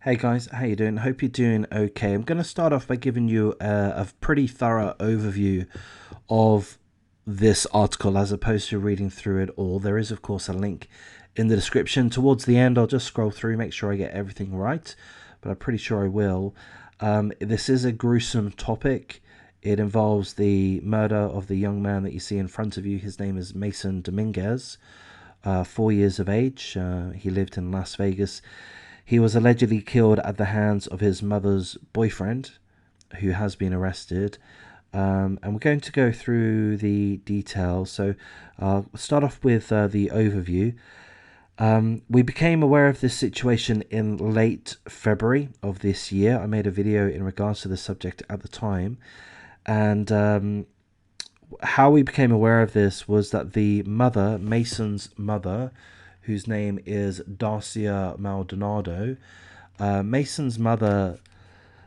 Hey guys, how you doing? Hope you're doing okay. I'm going to start off by giving you a pretty thorough overview of this article as opposed to reading through it all. There is, of course, a link in the description. Towards the end, I'll just scroll through, make sure I get everything right, but I'm pretty sure I will. This is a gruesome topic. It involves the murder of the young man that you see in front of you. His name is Mason Dominguez, 4 years of age. He lived in Las Vegas. He was allegedly killed at the hands of his mother's boyfriend, who has been arrested. And we're going to go through the details. So I'll start off with the overview. We became aware of this situation in late February of this year. I made a video in regards to the subject at the time. And how we became aware of this was that the mother, Mason's mother, whose name is Darcia Maldonado, Mason's mother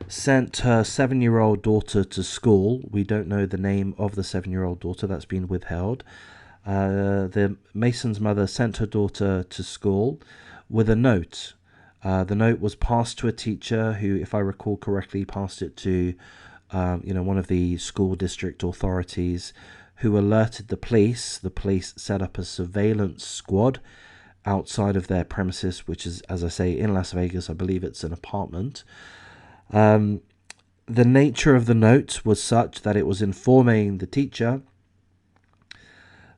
sent her 7-year-old daughter to school. We don't know the name of the 7-year-old daughter, that's been withheld. The Mason's mother sent her daughter to school with a note. The note was passed to a teacher who, if I recall correctly, passed it to one of the school district authorities, who alerted the police. The police set up a surveillance squad outside of their premises, which is, as I say, in Las Vegas. I believe it's an apartment. The nature of the note was such that it was informing the teacher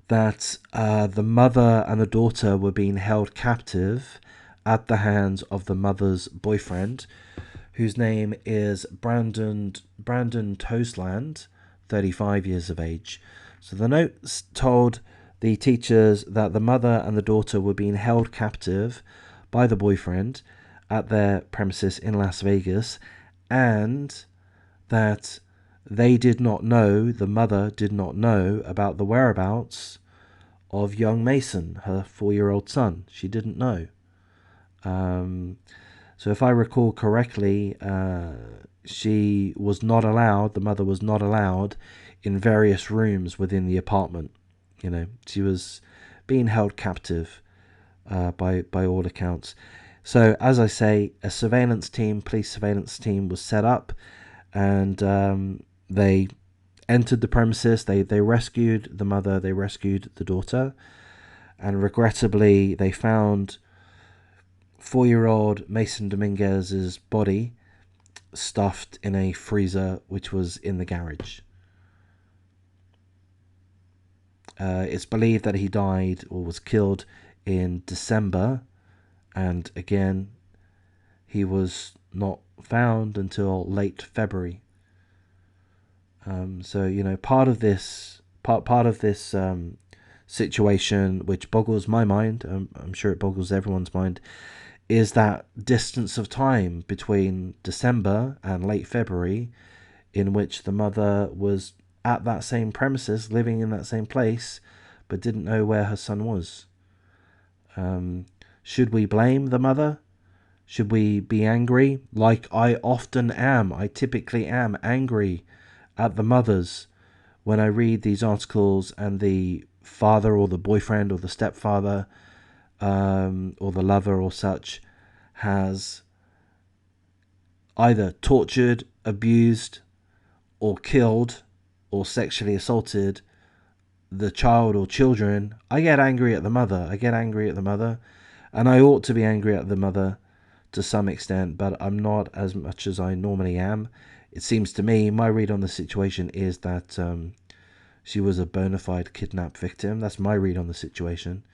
that the mother and the daughter were being held captive at the hands of the mother's boyfriend, whose name is Brandon Toseland, 35 years of age. So the note told the teachers that the mother and the daughter were being held captive by the boyfriend at their premises in Las Vegas, and that the mother did not know about the whereabouts of young Mason, her 4-year-old son. She didn't know. So if I recall correctly, the mother was not allowed in various rooms within the apartment. She was being held captive by all accounts. So as I say, police surveillance team was set up, and they entered the premises. They rescued the mother, they rescued the daughter, and regrettably they found 4-year-old Mason Dominguez's body stuffed in a freezer which was in the garage. It's believed that he died or was killed in December, and again, he was not found until late February. So part of this situation, which boggles my mind, I'm sure it boggles everyone's mind, is that distance of time between December and late February, in which the mother was at that same premises, living in that same place, but didn't know where her son was. Should we blame the mother? Should we be angry? Like I often am. I typically am angry at the mothers when I read these articles and the father or the boyfriend or the stepfather or the lover or such has either tortured, abused, or killed or sexually assaulted the child or children. I get angry at the mother. And I ought to be angry at the mother to some extent, but I'm not as much as I normally am. It seems to me, my read on the situation is that she was a bona fide kidnap victim. That's my read on the situation.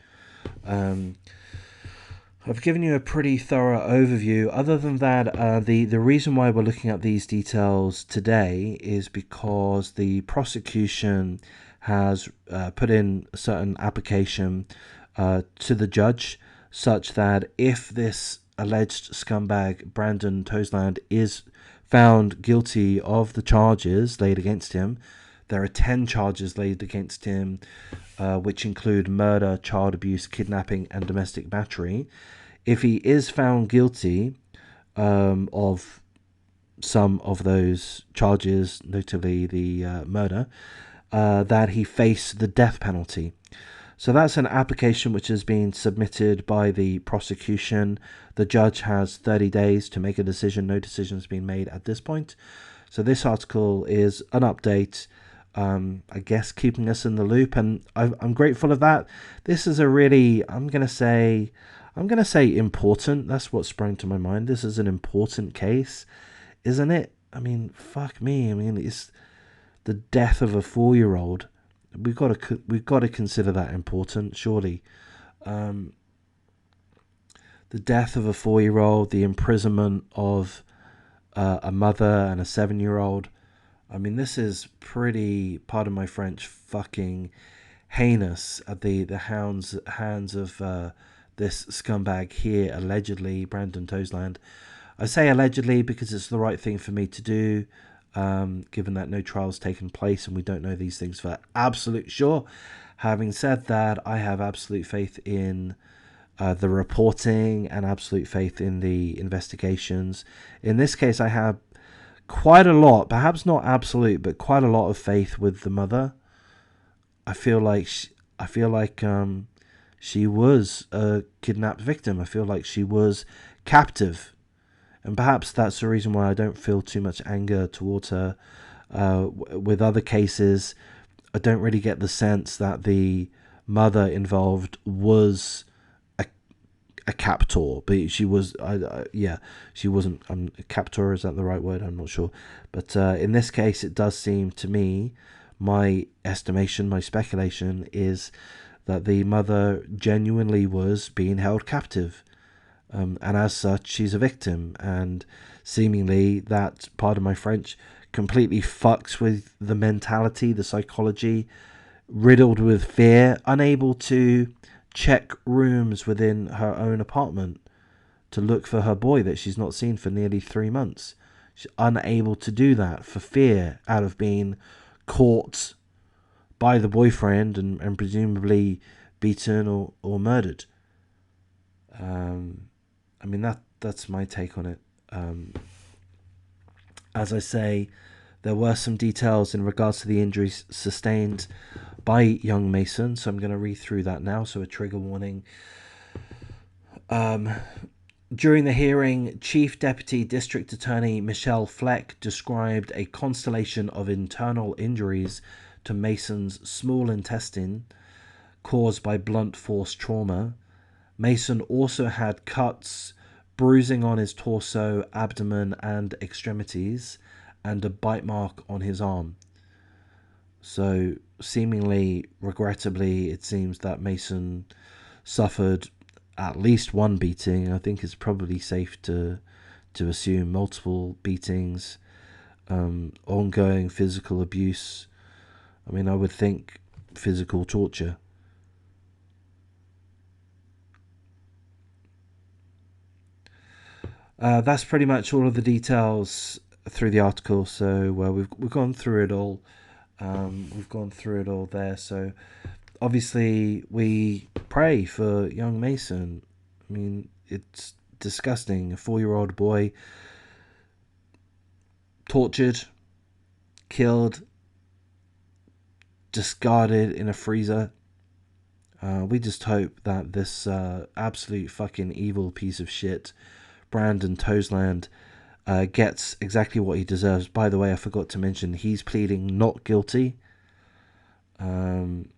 I've given you a pretty thorough overview. Other than that, the reason why we're looking at these details today is because the prosecution has put in a certain application to the judge, such that if this alleged scumbag Brandon Toseland is found guilty of the charges laid against him, there are 10 charges laid against him, which include murder, child abuse, kidnapping, and domestic battery. If he is found guilty of some of those charges, notably the murder, that he face the death penalty. So that's an application which has been submitted by the prosecution. The judge has 30 days to make a decision. No decision has been made at this point. So this article is an update, I guess, keeping us in the loop, and I'm grateful of that. This is a really, I'm gonna say important. That's what sprang to my mind. This is an important case, isn't it? I mean, fuck me. I mean, it's the death of a 4-year-old. We've got to consider that important, surely. The death of a 4-year-old, the imprisonment of a mother and a 7-year-old. I mean, this is pretty, pardon my French, fucking heinous at the hands of this scumbag here, allegedly, Brandon Toseland. I say allegedly because it's the right thing for me to do, given that no trial's taken place and we don't know these things for absolute sure. Having said that, I have absolute faith in the reporting and absolute faith in the investigations. In this case, I have quite a lot, perhaps not absolute, but quite a lot of faith with the mother. I feel like she was a kidnapped victim. I feel like she was captive, and perhaps that's the reason why I don't feel too much anger towards her. With other cases, I don't really get the sense that the mother involved was a captor, but she was, she wasn't. A captor, is that the right word? I'm not sure, but in this case, it does seem to me, my estimation, my speculation is that the mother genuinely was being held captive, and as such, she's a victim, and seemingly that, pardon my French, completely fucks with the mentality, the psychology, riddled with fear, unable to check rooms within her own apartment to look for her boy that she's not seen for nearly 3 months. She's unable to do that for fear out of being caught by the boyfriend and presumably beaten or murdered. I mean, that's my take on it. As I say, there were some details in regards to the injuries sustained by young Mason, so I'm going to read through that now, so a trigger warning. During the hearing, Chief Deputy District Attorney Michelle Fleck described a constellation of internal injuries to Mason's small intestine caused by blunt force trauma. Mason also had cuts, bruising on his torso, abdomen, and extremities, and a bite mark on his arm. So, seemingly, regrettably, it seems that Mason suffered at least one beating. I think it's probably safe to assume multiple beatings, ongoing physical abuse. I mean, I would think physical torture. That's pretty much all of the details through the article. So we've gone through it all. We've gone through it all there. So obviously we pray for young Mason. I mean, it's disgusting. A 4-year-old boy tortured, killed, discarded in a freezer. We just hope that this absolute fucking evil piece of shit, Brandon Toseland, gets exactly what he deserves. By the way, I forgot to mention, he's pleading not guilty. And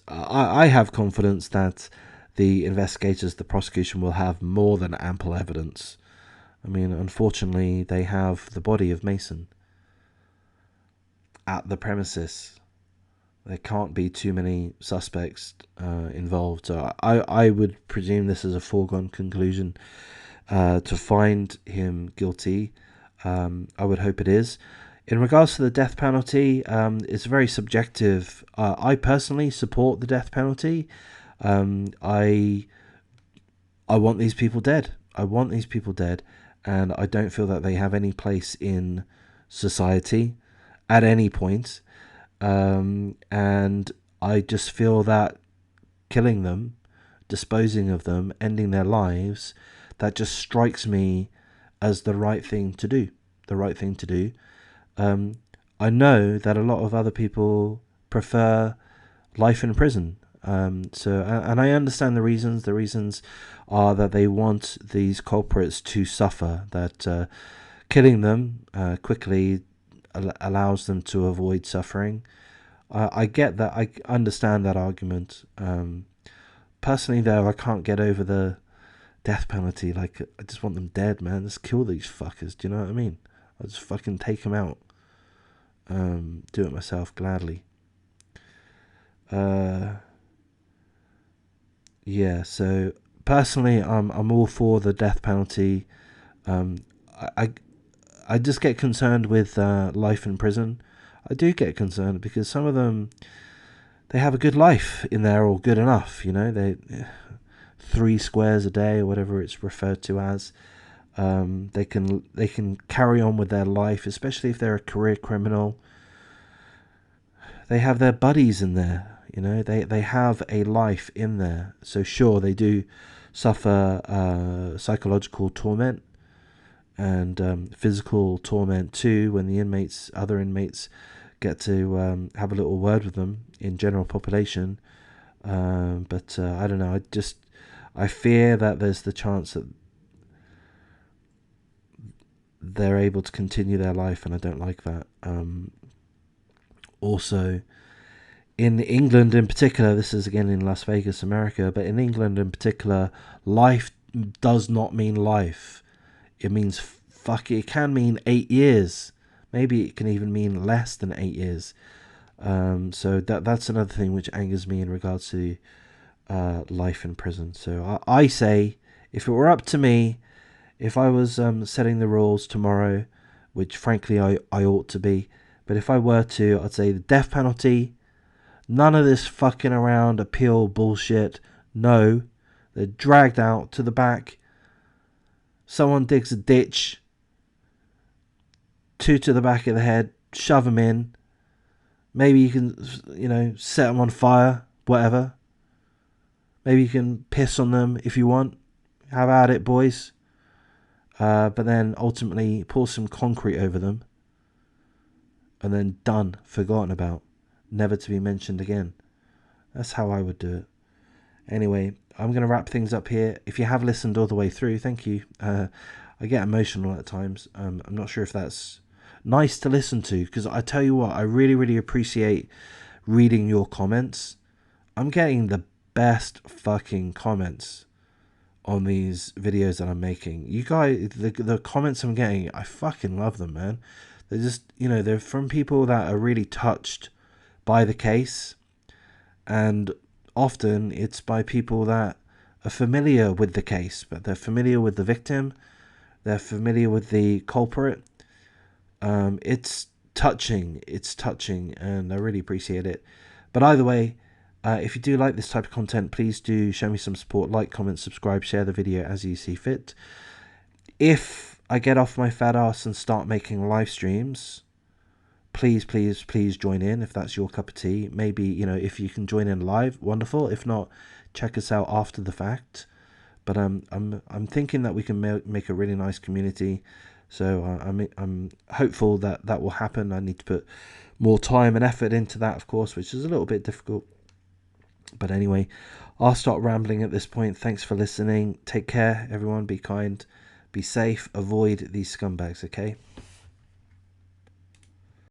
I have confidence that the investigators, the prosecution, will have more than ample evidence. I mean, unfortunately, they have the body of Mason at the premises. There can't be too many suspects involved. So I would presume this is a foregone conclusion to find him guilty. I would hope it is. In regards to the death penalty, it's very subjective. I personally support the death penalty. I want these people dead. I want these people dead, and I don't feel that they have any place in society at any point. And I just feel that killing them, disposing of them, ending their lives, that just strikes me as the right thing to do. The right thing to do. I know that a lot of other people prefer life in prison. And I understand the reasons. The reasons are that they want these culprits to suffer, that killing them quickly allows them to avoid suffering. I get that. I understand that argument. Personally, though, I can't get over the death penalty. Like, I just want them dead, man. Just kill these fuckers. Do you know what I mean? I'll just fucking take them out. Do it myself gladly. Yeah. So personally, I'm all for the death penalty. Um, I I just get concerned with life in prison. I do get concerned because some of them, they have a good life in there, or good enough. You know, they 3 squares a day or whatever it's referred to as. They can carry on with their life, especially if they're a career criminal. They have their buddies in there. You know, they have a life in there. So sure, they do suffer psychological torment and physical torment too when the other inmates get to have a little word with them in general population. But I don't know. I fear that there's the chance that they're able to continue their life, and I don't like that. Also, in England in particular, this is again in Las Vegas, America, but in England in particular, life does not mean life. It means fuck. It can mean 8 years. Maybe it can even mean less than 8 years. So that's another thing which angers me in regards to life in prison. So I say, if it were up to me, if I was setting the rules tomorrow, which frankly I ought to be, but if I were to, I'd say the death penalty. None of this fucking around appeal bullshit. No, they're dragged out to the back. Someone digs a ditch, 2 to the back of the head, shove them in. Maybe you can, set them on fire, whatever. Maybe you can piss on them if you want. Have at it, boys. But then ultimately pour some concrete over them. And then done, forgotten about. Never to be mentioned again. That's how I would do it. Anyway, I'm going to wrap things up here. If you have listened all the way through, thank you. I get emotional at times. I'm not sure if that's nice to listen to, because I tell you what, I really, really appreciate reading your comments. I'm getting the best fucking comments on these videos that I'm making. You guys, the comments I'm getting, I fucking love them, man. They're just, they're from people that are really touched by the case, and often it's by people that are familiar with the case, but they're familiar with the victim, they're familiar with the culprit. It's touching, and I really appreciate it. But either way, if you do like this type of content, please do show me some support. Like, comment, subscribe, share the video as you see fit. If I get off my fat ass and start making live streams, please join in if that's your cup of tea. Maybe, if you can join in live, wonderful. If not, check us out after the fact. But I'm thinking that we can make a really nice community. So I'm hopeful that will happen. I need to put more time and effort into that, of course, which is a little bit difficult. But anyway, I'll stop rambling at this point. Thanks for listening. Take care, everyone. Be kind, be safe, avoid these scumbags, okay?